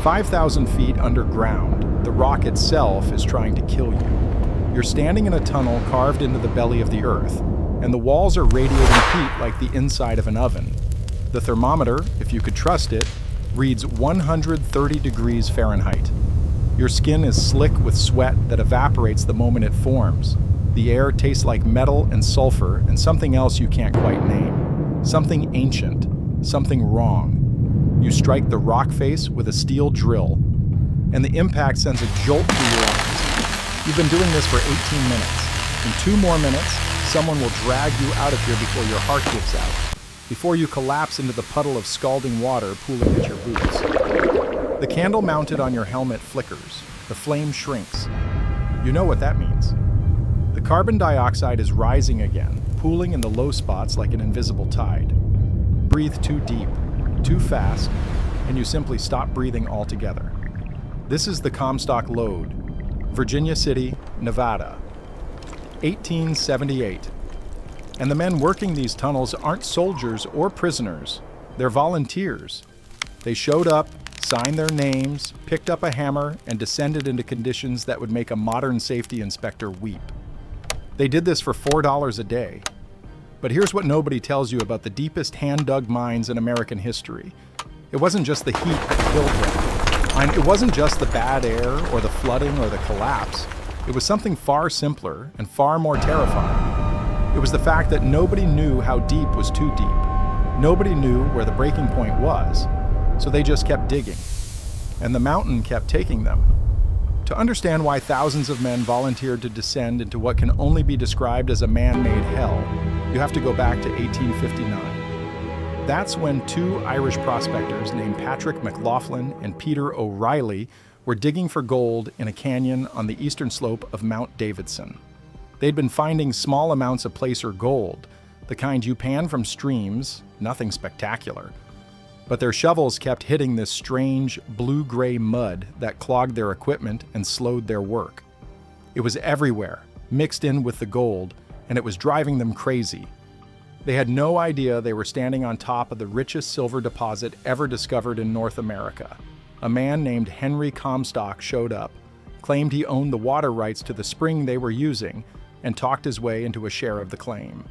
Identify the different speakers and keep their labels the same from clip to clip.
Speaker 1: 5,000 feet underground, the rock itself is trying to kill you. You're standing in a tunnel carved into the belly of the earth, and the walls are radiating heat like the inside of an oven. The thermometer, if you could trust it, reads 130 degrees Fahrenheit. Your skin is slick with sweat that evaporates the moment it forms. The air tastes like metal and sulfur and something else you can't quite name. Something ancient, something wrong. You strike the rock face with a steel drill, and the impact sends a jolt through your eyes. You've been doing this for 18 minutes. In 2 more minutes, someone will drag you out of here before your heart gives out, before you collapse into the puddle of scalding water pooling at your boots. The candle mounted on your helmet flickers. The flame shrinks. You know what that means. The carbon dioxide is rising again, pooling in the low spots like an invisible tide. Breathe too deep, too fast, and you simply stop breathing altogether. This is the Comstock Lode, Virginia City, Nevada, 1878. And the men working these tunnels aren't soldiers or prisoners. They're volunteers. They showed up, signed their names, picked up a hammer, and descended into conditions that would make a modern safety inspector weep. They did this for $4 a day. But here's what nobody tells you about the deepest hand-dug mines in American history. It wasn't just the heat that killed them. It wasn't just the bad air or the flooding or the collapse. It was something far simpler and far more terrifying. It was the fact that nobody knew how deep was too deep. Nobody knew where the breaking point was, so they just kept digging. And the mountain kept taking them. To understand why thousands of men volunteered to descend into what can only be described as a man-made hell, you have to go back to 1859. That's when 2 Irish prospectors named Patrick McLaughlin and Peter O'Reilly were digging for gold in a canyon on the eastern slope of Mount Davidson. They'd been finding small amounts of placer gold, the kind you pan from streams, nothing spectacular. But their shovels kept hitting this strange blue-gray mud that clogged their equipment and slowed their work. It was everywhere, mixed in with the gold, and it was driving them crazy. They had no idea they were standing on top of the richest silver deposit ever discovered in North America. A man named Henry Comstock showed up, claimed he owned the water rights to the spring they were using, and talked his way into a share of the claim.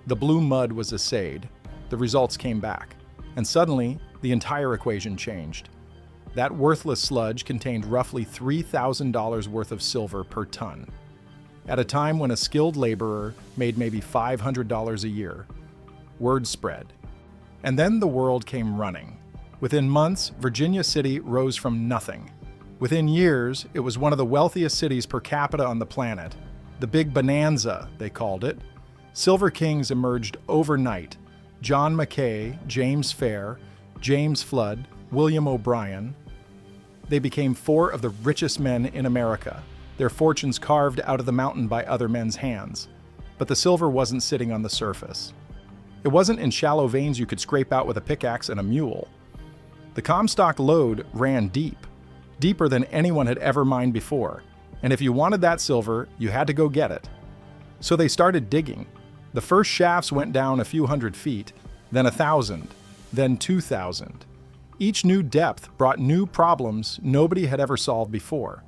Speaker 1: The blue mud was assayed. The results came back. And suddenly, the entire equation changed. That worthless sludge contained roughly $3,000 worth of silver per ton, at a time when a skilled laborer made maybe $500 a year. Word spread. And then the world came running. Within months, Virginia City rose from nothing. Within years, it was one of the wealthiest cities per capita on the planet. The Big Bonanza, they called it. Silver Kings emerged overnight. John Mackay, James Fair, James Flood, William O'Brien. They became 4 of the richest men in America, their fortunes carved out of the mountain by other men's hands. But the silver wasn't sitting on the surface. It wasn't in shallow veins you could scrape out with a pickaxe and a mule. The Comstock Lode ran deep, deeper than anyone had ever mined before. And if you wanted that silver, you had to go get it. So they started digging. The first shafts went down a few hundred feet, then 1,000, then 2,000. Each new depth brought new problems nobody had ever solved before.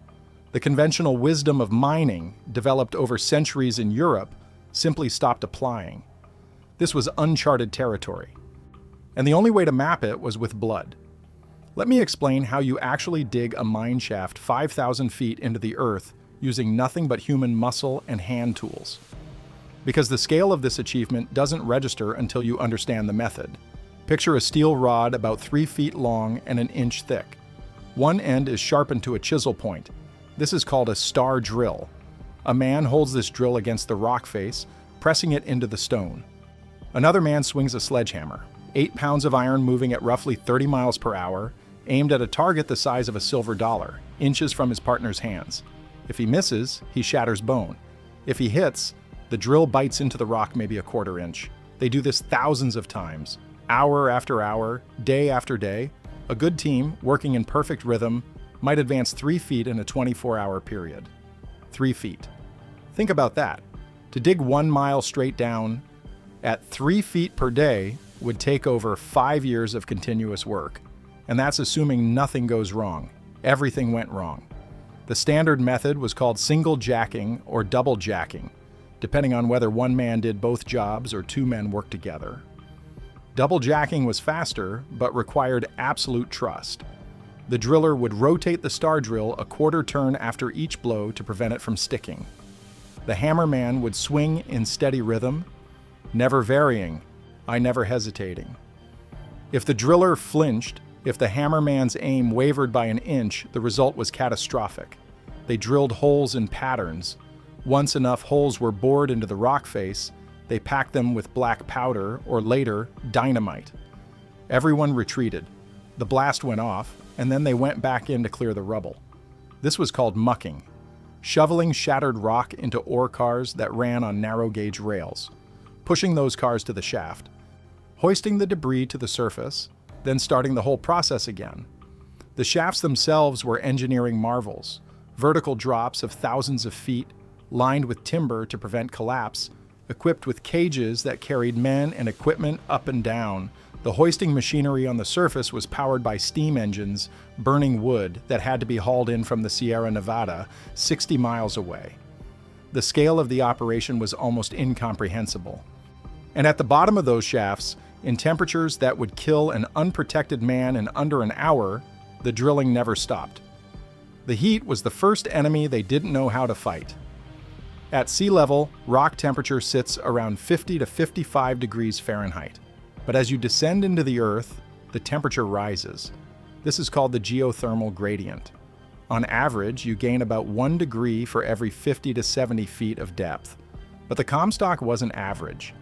Speaker 1: The conventional wisdom of mining, developed over centuries in Europe, simply stopped applying. This was uncharted territory. And the only way to map it was with blood. Let me explain how you actually dig a mine shaft 5,000 feet into the earth using nothing but human muscle and hand tools. Because the scale of this achievement doesn't register until you understand the method. Picture a steel rod about 3 feet long and an inch thick. One end is sharpened to a chisel point. This is called a star drill. A man holds this drill against the rock face, pressing it into the stone. Another man swings a sledgehammer, 8 pounds of iron moving at roughly 30 miles per hour, aimed at a target the size of a silver dollar, inches from his partner's hands. If he misses, he shatters bone. If he hits, the drill bites into the rock maybe a quarter inch. They do this thousands of times, hour after hour, day after day. A good team, working in perfect rhythm, might advance 3 feet in a 24-hour period. 3 feet. Think about that. To dig 1 mile straight down at 3 feet per day would take over 5 years of continuous work. And that's assuming nothing goes wrong. Everything went wrong. The standard method was called single jacking or double jacking, depending on whether one man did both jobs or two men worked together. Double jacking was faster, but required absolute trust. The driller would rotate the star drill a quarter turn after each blow to prevent it from sticking. The hammerman would swing in steady rhythm, never varying, never hesitating. If the driller flinched, if the hammerman's aim wavered by an inch, the result was catastrophic. They drilled holes in patterns. Once enough holes were bored into the rock face, they packed them with black powder, or later, dynamite. Everyone retreated. The blast went off, and then they went back in to clear the rubble. This was called mucking, shoveling shattered rock into ore cars that ran on narrow-gauge rails, pushing those cars to the shaft, hoisting the debris to the surface, then starting the whole process again. The shafts themselves were engineering marvels, vertical drops of thousands of feet, lined with timber to prevent collapse, equipped with cages that carried men and equipment up and down. The hoisting machinery on the surface was powered by steam engines burning wood that had to be hauled in from the Sierra Nevada, 60 miles away. The scale of the operation was almost incomprehensible. And at the bottom of those shafts, in temperatures that would kill an unprotected man in under an hour, the drilling never stopped. The heat was the first enemy they didn't know how to fight. At sea level, rock temperature sits around 50 to 55 degrees Fahrenheit. But as you descend into the earth, the temperature rises. This is called the geothermal gradient. On average, you gain about 1 degree for every 50 to 70 feet of depth. But the Comstock wasn't average.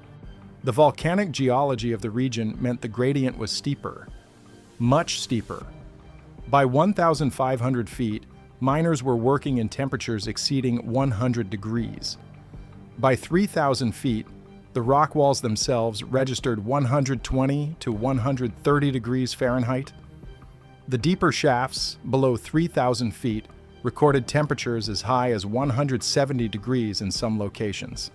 Speaker 1: The volcanic geology of the region meant the gradient was steeper, much steeper. By 1,500 feet, miners were working in temperatures exceeding 100 degrees. By 3,000 feet, the rock walls themselves registered 120 to 130 degrees Fahrenheit. The deeper shafts, below 3,000 feet, recorded temperatures as high as 170 degrees in some locations.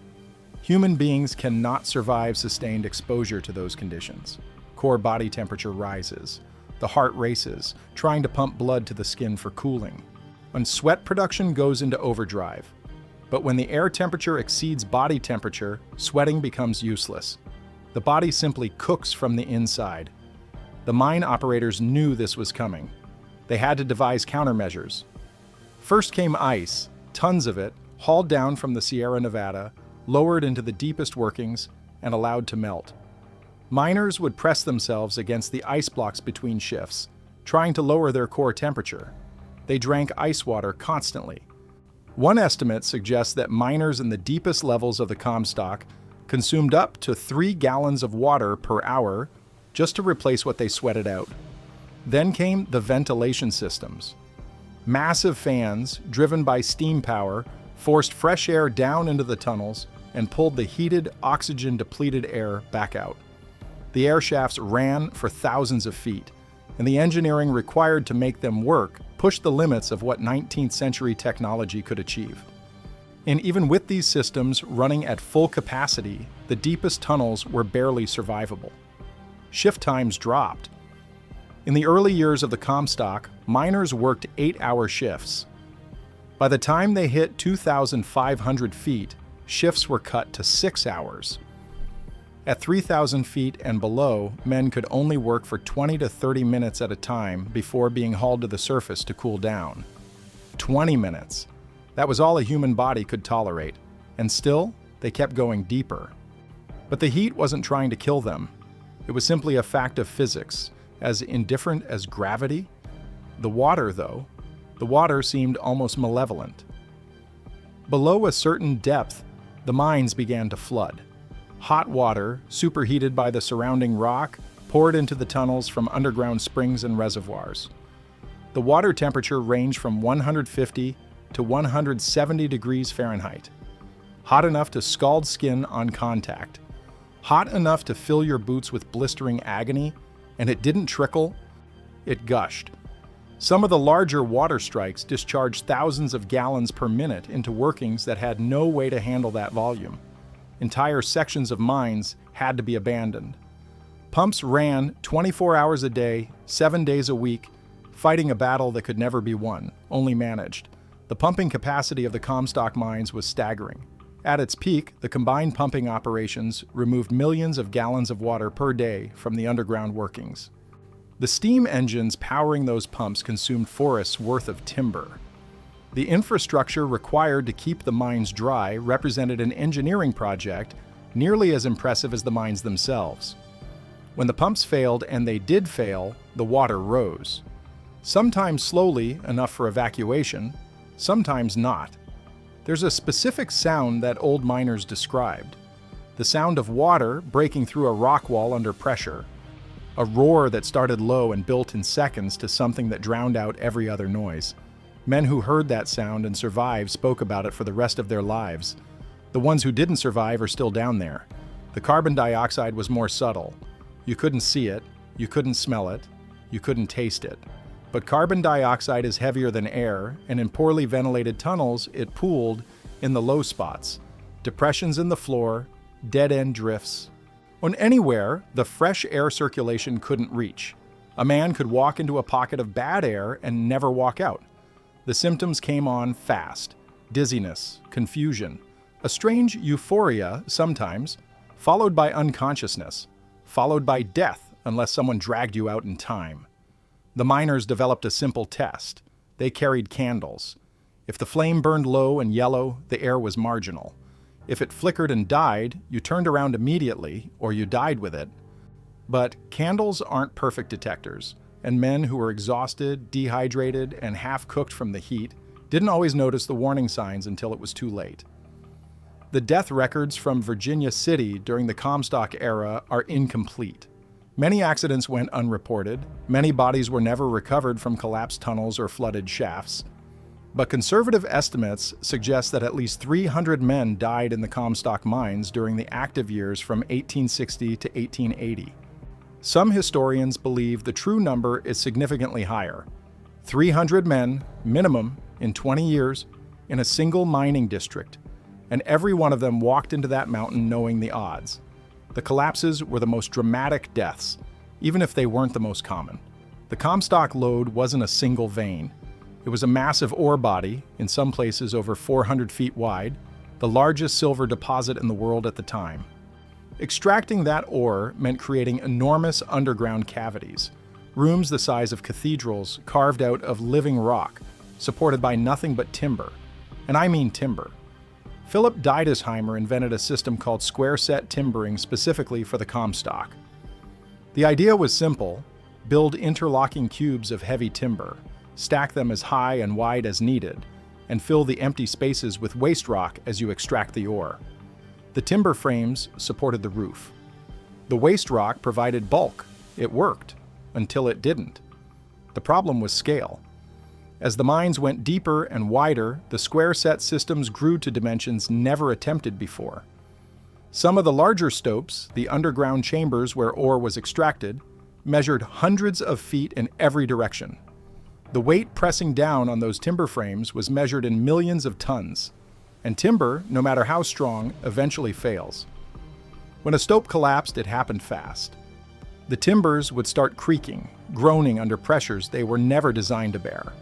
Speaker 1: Human beings cannot survive sustained exposure to those conditions. Core body temperature rises. The heart races, trying to pump blood to the skin for cooling. And sweat production goes into overdrive. But when the air temperature exceeds body temperature, sweating becomes useless. The body simply cooks from the inside. The mine operators knew this was coming. They had to devise countermeasures. First came ice, tons of it, hauled down from the Sierra Nevada, lowered into the deepest workings, and allowed to melt. Miners would press themselves against the ice blocks between shifts, trying to lower their core temperature. They drank ice water constantly. One estimate suggests that miners in the deepest levels of the Comstock consumed up to 3 gallons of water per hour just to replace what they sweated out. Then came the ventilation systems. Massive fans, driven by steam power, forced fresh air down into the tunnels and pulled the heated, oxygen-depleted air back out. The air shafts ran for thousands of feet, and the engineering required to make them work pushed the limits of what 19th century technology could achieve. And even with these systems running at full capacity, the deepest tunnels were barely survivable. Shift times dropped. In the early years of the Comstock, miners worked 8-hour shifts. By the time they hit 2,500 feet, shifts were cut to 6 hours. At 3,000 feet and below, men could only work for 20 to 30 minutes at a time before being hauled to the surface to cool down. 20 minutes. That was all a human body could tolerate, and still, they kept going deeper. But the heat wasn't trying to kill them. It was simply a fact of physics, as indifferent as gravity. The water, though, the water seemed almost malevolent. Below a certain depth, the mines began to flood. Hot water, superheated by the surrounding rock, poured into the tunnels from underground springs and reservoirs. The water temperature ranged from 150 to 170 degrees Fahrenheit. Hot enough to scald skin on contact. Hot enough to fill your boots with blistering agony, and it didn't trickle, it gushed. Some of the larger water strikes discharged thousands of gallons per minute into workings that had no way to handle that volume. Entire sections of mines had to be abandoned. Pumps ran 24 hours a day, 7 days a week, fighting a battle that could never be won, only managed. The pumping capacity of the Comstock mines was staggering. At its peak, the combined pumping operations removed millions of gallons of water per day from the underground workings. The steam engines powering those pumps consumed forests worth of timber. The infrastructure required to keep the mines dry represented an engineering project nearly as impressive as the mines themselves. When the pumps failed, and they did fail, the water rose. Sometimes slowly enough for evacuation, sometimes not. There's a specific sound that old miners described. The sound of water breaking through a rock wall under pressure. A roar that started low and built in seconds to something that drowned out every other noise. Men who heard that sound and survived spoke about it for the rest of their lives. The ones who didn't survive are still down there. The carbon dioxide was more subtle. You couldn't see it, you couldn't smell it, you couldn't taste it. But carbon dioxide is heavier than air, and in poorly ventilated tunnels, it pooled in the low spots. Depressions in the floor, dead-end drifts. On anywhere, the fresh air circulation couldn't reach. A man could walk into a pocket of bad air and never walk out. The symptoms came on fast. Dizziness, confusion, a strange euphoria sometimes, followed by unconsciousness, followed by death unless someone dragged you out in time. The miners developed a simple test. They carried candles. If the flame burned low and yellow, the air was marginal. If it flickered and died, you turned around immediately, or you died with it. But candles aren't perfect detectors, and men who were exhausted, dehydrated, and half-cooked from the heat didn't always notice the warning signs until it was too late. The death records from Virginia City during the Comstock era are incomplete. Many accidents went unreported, many bodies were never recovered from collapsed tunnels or flooded shafts. But conservative estimates suggest that at least 300 men died in the Comstock mines during the active years from 1860 to 1880. Some historians believe the true number is significantly higher. 300 men, minimum, in 20 years, in a single mining district, and every one of them walked into that mountain knowing the odds. The collapses were the most dramatic deaths, even if they weren't the most common. The Comstock lode wasn't a single vein. It was a massive ore body, in some places over 400 feet wide, the largest silver deposit in the world at the time. Extracting that ore meant creating enormous underground cavities, rooms the size of cathedrals carved out of living rock, supported by nothing but timber. And I mean timber. Philip Deidesheimer invented a system called square-set timbering specifically for the Comstock. The idea was simple: build interlocking cubes of heavy timber, stack them as high and wide as needed, and fill the empty spaces with waste rock as you extract the ore. The timber frames supported the roof. The waste rock provided bulk. It worked, until it didn't. The problem was scale. As the mines went deeper and wider, the square-set systems grew to dimensions never attempted before. Some of the larger stopes, the underground chambers where ore was extracted, measured hundreds of feet in every direction. The weight pressing down on those timber frames was measured in millions of tons, and timber, no matter how strong, eventually fails. When a stope collapsed, it happened fast. The timbers would start creaking, groaning under pressures they were never designed to bear.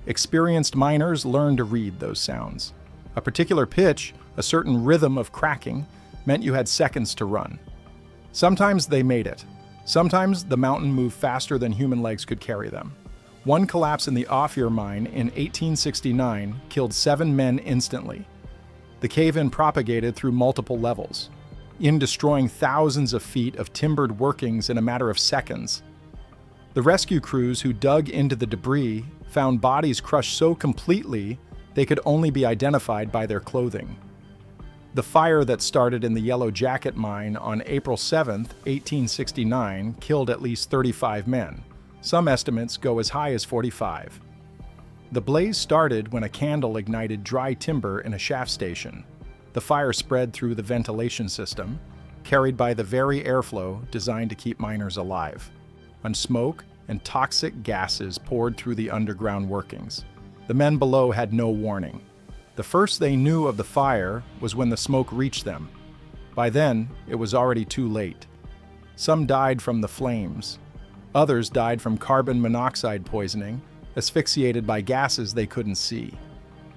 Speaker 1: Experienced miners learned to read those sounds. A particular pitch, a certain rhythm of cracking, meant you had seconds to run. Sometimes they made it. Sometimes the mountain moved faster than human legs could carry them. One collapse in the Ophir mine in 1869 killed 7 men instantly. The cave-in propagated through multiple levels, in destroying thousands of feet of timbered workings in a matter of seconds. The rescue crews who dug into the debris found bodies crushed so completely they could only be identified by their clothing. The fire that started in the Yellow Jacket mine on April 7, 1869, killed at least 35 men. Some estimates go as high as 45. The blaze started when a candle ignited dry timber in a shaft station. The fire spread through the ventilation system, carried by the very airflow designed to keep miners alive. And smoke and toxic gases poured through the underground workings. The men below had no warning. The first they knew of the fire was when the smoke reached them. By then, it was already too late. Some died from the flames. Others died from carbon monoxide poisoning, asphyxiated by gases they couldn't see.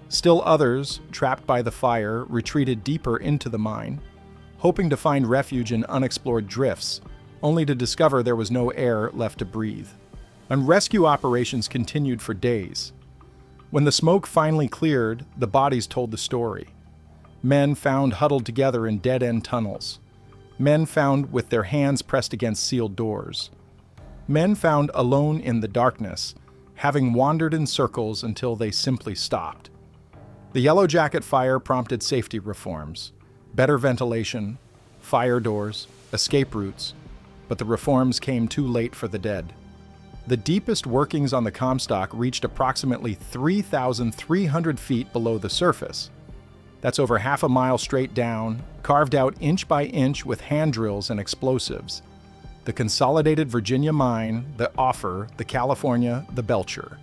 Speaker 1: Still others, trapped by the fire, retreated deeper into the mine, hoping to find refuge in unexplored drifts, only to discover there was no air left to breathe. And rescue operations continued for days. When the smoke finally cleared, the bodies told the story. Men found huddled together in dead-end tunnels. Men found with their hands pressed against sealed doors. Men found alone in the darkness, having wandered in circles until they simply stopped. The Yellow Jacket fire prompted safety reforms, better ventilation, fire doors, escape routes, but the reforms came too late for the dead. The deepest workings on the Comstock reached approximately 3,300 feet below the surface. That's over half a mile straight down, carved out inch by inch with hand drills and explosives. The Consolidated Virginia Mine, the Offer, the California, the Belcher.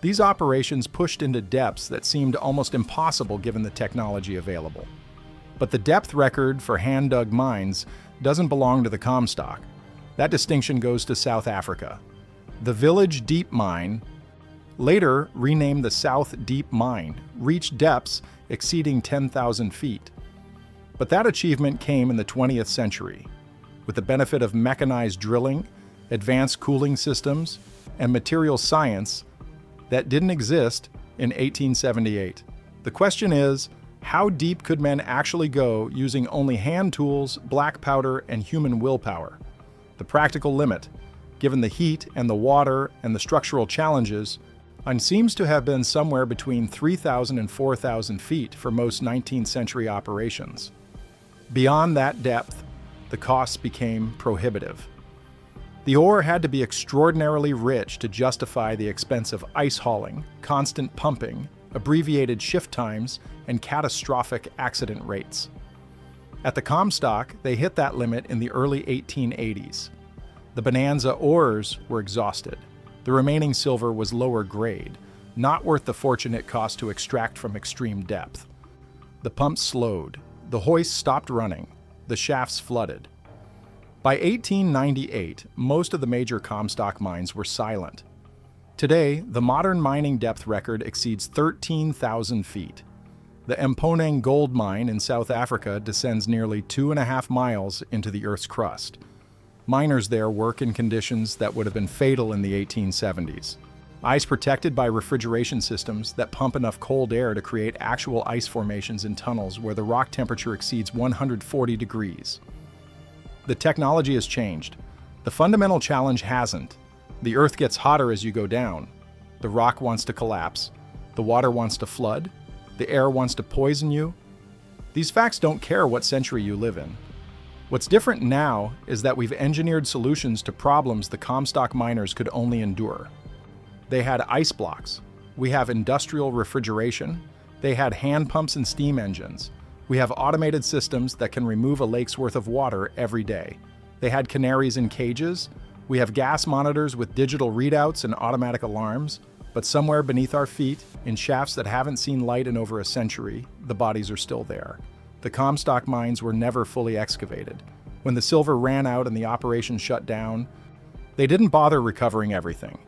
Speaker 1: These operations pushed into depths that seemed almost impossible given the technology available. But the depth record for hand-dug mines doesn't belong to the Comstock. That distinction goes to South Africa. The Village Deep Mine, later renamed the South Deep Mine, reached depths exceeding 10,000 feet. But that achievement came in the 20th century, with the benefit of mechanized drilling, advanced cooling systems, and material science that didn't exist in 1878. The question is, how deep could men actually go using only hand tools, black powder, and human willpower? The practical limit, given the heat and the water and the structural challenges, seems to have been somewhere between 3,000 and 4,000 feet for most 19th century operations. Beyond that depth, the costs became prohibitive. The ore had to be extraordinarily rich to justify the expense of ice hauling, constant pumping, abbreviated shift times, and catastrophic accident rates. At the Comstock, they hit that limit in the early 1880s. The Bonanza ores were exhausted. The remaining silver was lower grade, not worth the fortune it cost to extract from extreme depth. The pumps slowed. The hoists stopped running. The shafts flooded. By 1898, most of the major Comstock mines were silent. Today, the modern mining depth record exceeds 13,000 feet. The Mponeng gold mine in South Africa descends nearly 2.5 miles into the Earth's crust. Miners there work in conditions that would have been fatal in the 1870s. Ice protected by refrigeration systems that pump enough cold air to create actual ice formations in tunnels where the rock temperature exceeds 140 degrees. The technology has changed. The fundamental challenge hasn't. The Earth gets hotter as you go down. The rock wants to collapse. The water wants to flood. The air wants to poison you. These facts don't care what century you live in. What's different now is that we've engineered solutions to problems the Comstock miners could only endure. They had ice blocks. We have industrial refrigeration. They had hand pumps and steam engines. We have automated systems that can remove a lake's worth of water every day. They had canaries in cages. We have gas monitors with digital readouts and automatic alarms. But somewhere beneath our feet, in shafts that haven't seen light in over a century, the bodies are still there. The Comstock mines were never fully excavated. When the silver ran out and the operation shut down, they didn't bother recovering everything.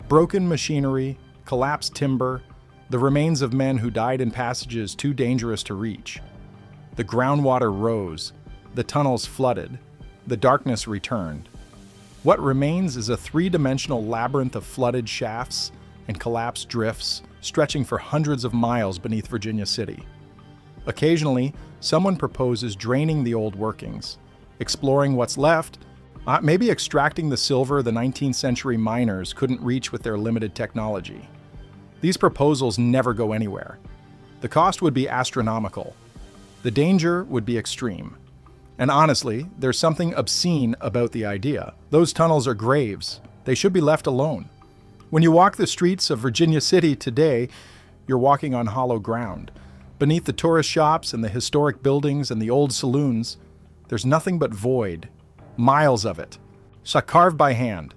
Speaker 1: Broken machinery, collapsed timber, the remains of men who died in passages too dangerous to reach. The groundwater rose, the tunnels flooded, the darkness returned. What remains is a three-dimensional labyrinth of flooded shafts and collapsed drifts stretching for hundreds of miles beneath Virginia City. Occasionally, someone proposes draining the old workings, exploring what's left, maybe extracting the silver the 19th century miners couldn't reach with their limited technology. These proposals never go anywhere. The cost would be astronomical. The danger would be extreme. And honestly, there's something obscene about the idea. Those tunnels are graves. They should be left alone. When you walk the streets of Virginia City today, you're walking on hollow ground. Beneath the tourist shops and the historic buildings and the old saloons, there's nothing but void, miles of it, carved by hand.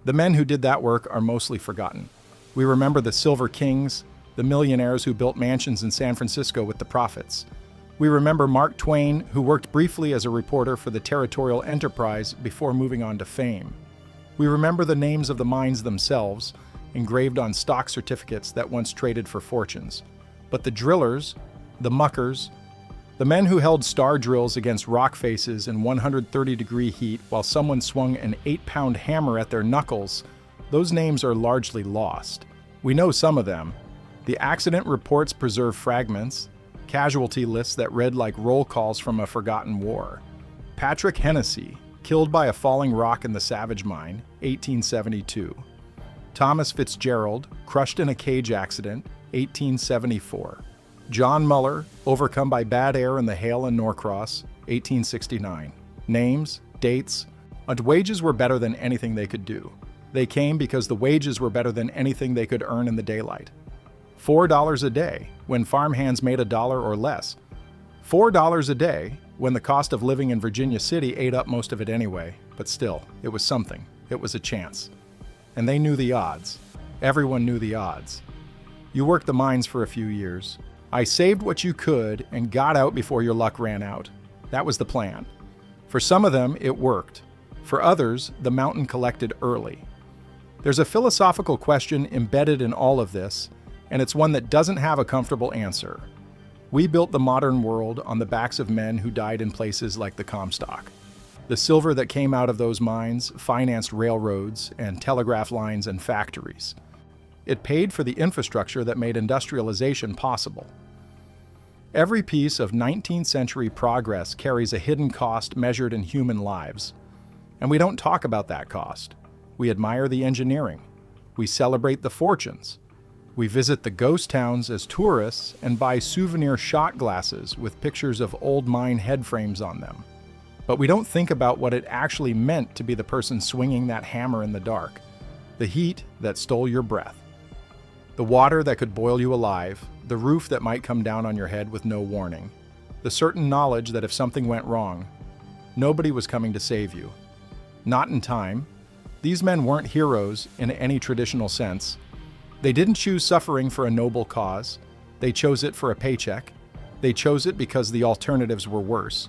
Speaker 1: The men who did that work are mostly forgotten. We remember the Silver Kings, the millionaires who built mansions in San Francisco with the profits. We remember Mark Twain, who worked briefly as a reporter for the Territorial Enterprise before moving on to fame. We remember the names of the mines themselves, engraved on stock certificates that once traded for fortunes. But the drillers, the muckers, the men who held star drills against rock faces in 130-degree heat while someone swung an 8-pound hammer at their knuckles, those names are largely lost. We know some of them. The accident reports preserve fragments, casualty lists that read like roll calls from a forgotten war. Patrick Hennessy, killed by a falling rock in the Savage Mine, 1872. Thomas Fitzgerald, crushed in a cage accident, 1874. John Muller, overcome by bad air in the hail in Norcross, 1869. Names, dates, and wages were better than anything they could do. They came because the wages were better than anything they could earn in the daylight. $4 a day, when farmhands made $1 or less. $4 a day, when the cost of living in Virginia City ate up most of it anyway. But still, it was something. It was a chance. And they knew the odds. Everyone knew the odds. You worked the mines for a few years. I saved what you could and got out before your luck ran out. That was the plan. For some of them, it worked. For others, the mountain collected early. There's a philosophical question embedded in all of this, and it's one that doesn't have a comfortable answer. We built the modern world on the backs of men who died in places like the Comstock. The silver that came out of those mines financed railroads and telegraph lines and factories. It paid for the infrastructure that made industrialization possible. Every piece of 19th century progress carries a hidden cost measured in human lives. And we don't talk about that cost. We admire the engineering. We celebrate the fortunes. We visit the ghost towns as tourists and buy souvenir shot glasses with pictures of old mine headframes on them. But we don't think about what it actually meant to be the person swinging that hammer in the dark, the heat that stole your breath, the water that could boil you alive, the roof that might come down on your head with no warning, the certain knowledge that if something went wrong, nobody was coming to save you. Not in time. These men weren't heroes in any traditional sense. They didn't choose suffering for a noble cause. They chose it for a paycheck. They chose it because the alternatives were worse.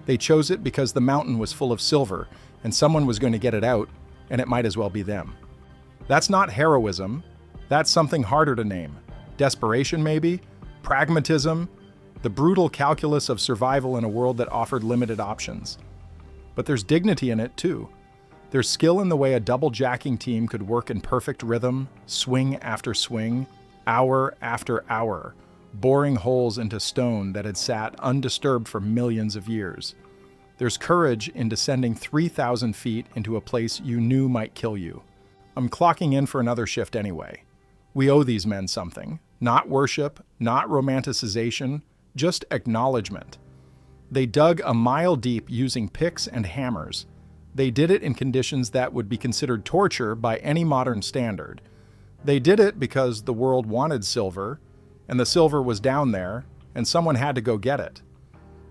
Speaker 1: They chose it because the mountain was full of silver and someone was going to get it out, and it might as well be them. That's not heroism. That's something harder to name. Desperation, maybe? Pragmatism? The brutal calculus of survival in a world that offered limited options. But there's dignity in it, too. There's skill in the way a double-jacking team could work in perfect rhythm, swing after swing, hour after hour, boring holes into stone that had sat undisturbed for millions of years. There's courage in descending 3,000 feet into a place you knew might kill you. I'm clocking in for another shift anyway. We owe these men something. Not worship, not romanticization, just acknowledgement. They dug a mile deep using picks and hammers. They did it in conditions that would be considered torture by any modern standard. They did it because the world wanted silver, and the silver was down there, and someone had to go get it.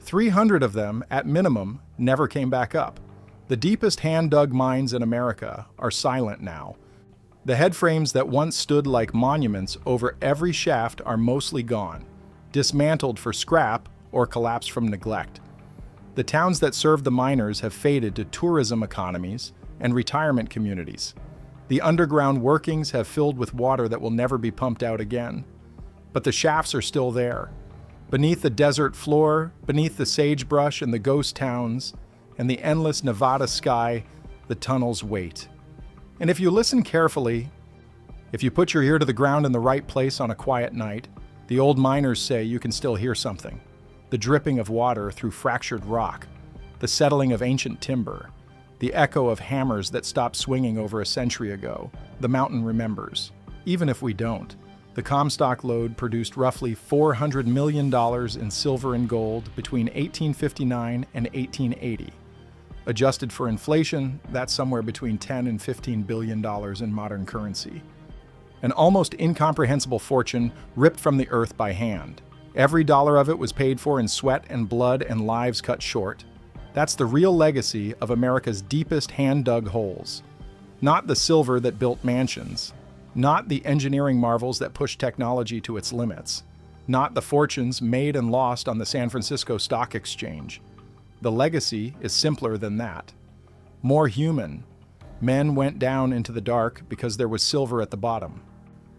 Speaker 1: 300 of them, at minimum, never came back up. The deepest hand-dug mines in America are silent now. The headframes that once stood like monuments over every shaft are mostly gone, dismantled for scrap or collapsed from neglect. The towns that served the miners have faded to tourism economies and retirement communities. The underground workings have filled with water that will never be pumped out again. But the shafts are still there. Beneath the desert floor, beneath the sagebrush and the ghost towns, and the endless Nevada sky, the tunnels wait. And if you listen carefully, if you put your ear to the ground in the right place on a quiet night, the old miners say you can still hear something. The dripping of water through fractured rock, the settling of ancient timber, the echo of hammers that stopped swinging over a century ago. The mountain remembers. Even if we don't. The Comstock lode produced roughly $400 million in silver and gold between 1859 and 1880. Adjusted for inflation, that's somewhere between $10 and $15 billion in modern currency. An almost incomprehensible fortune ripped from the earth by hand. Every dollar of it was paid for in sweat and blood and lives cut short. That's the real legacy of America's deepest hand-dug holes. Not the silver that built mansions. Not the engineering marvels that pushed technology to its limits. not the fortunes made and lost on the San Francisco Stock Exchange. The legacy is simpler than that. More human. Men went down into the dark because there was silver at the bottom.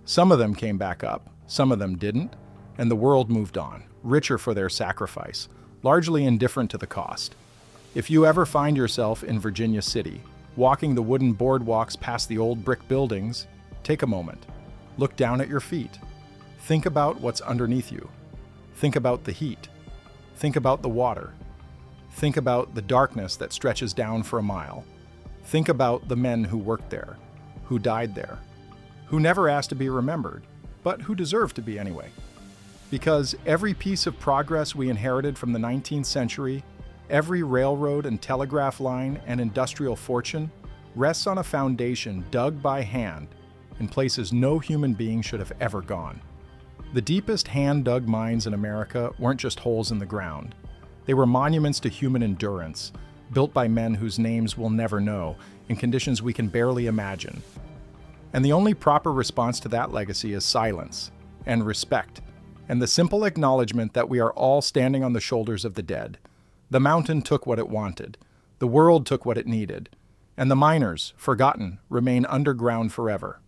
Speaker 1: Some of them came back up, some of them didn't, and the world moved on, richer for their sacrifice, largely indifferent to the cost. If you ever find yourself in Virginia City, walking the wooden boardwalks past the old brick buildings, take a moment. Look down at your feet. Think about what's underneath you. Think about the heat. Think about the water. Think about the darkness that stretches down for a mile. Think about the men who worked there, who died there, who never asked to be remembered, but who deserved to be anyway. Because every piece of progress we inherited from the 19th century, every railroad and telegraph line and industrial fortune, rests on a foundation dug by hand in places no human being should have ever gone. The deepest hand-dug mines in America weren't just holes in the ground. They were monuments to human endurance, built by men whose names we'll never know, in conditions we can barely imagine. And the only proper response to that legacy is silence and respect, and the simple acknowledgement that we are all standing on the shoulders of the dead. The mountain took what it wanted, the world took what it needed, and the miners, forgotten, remain underground forever.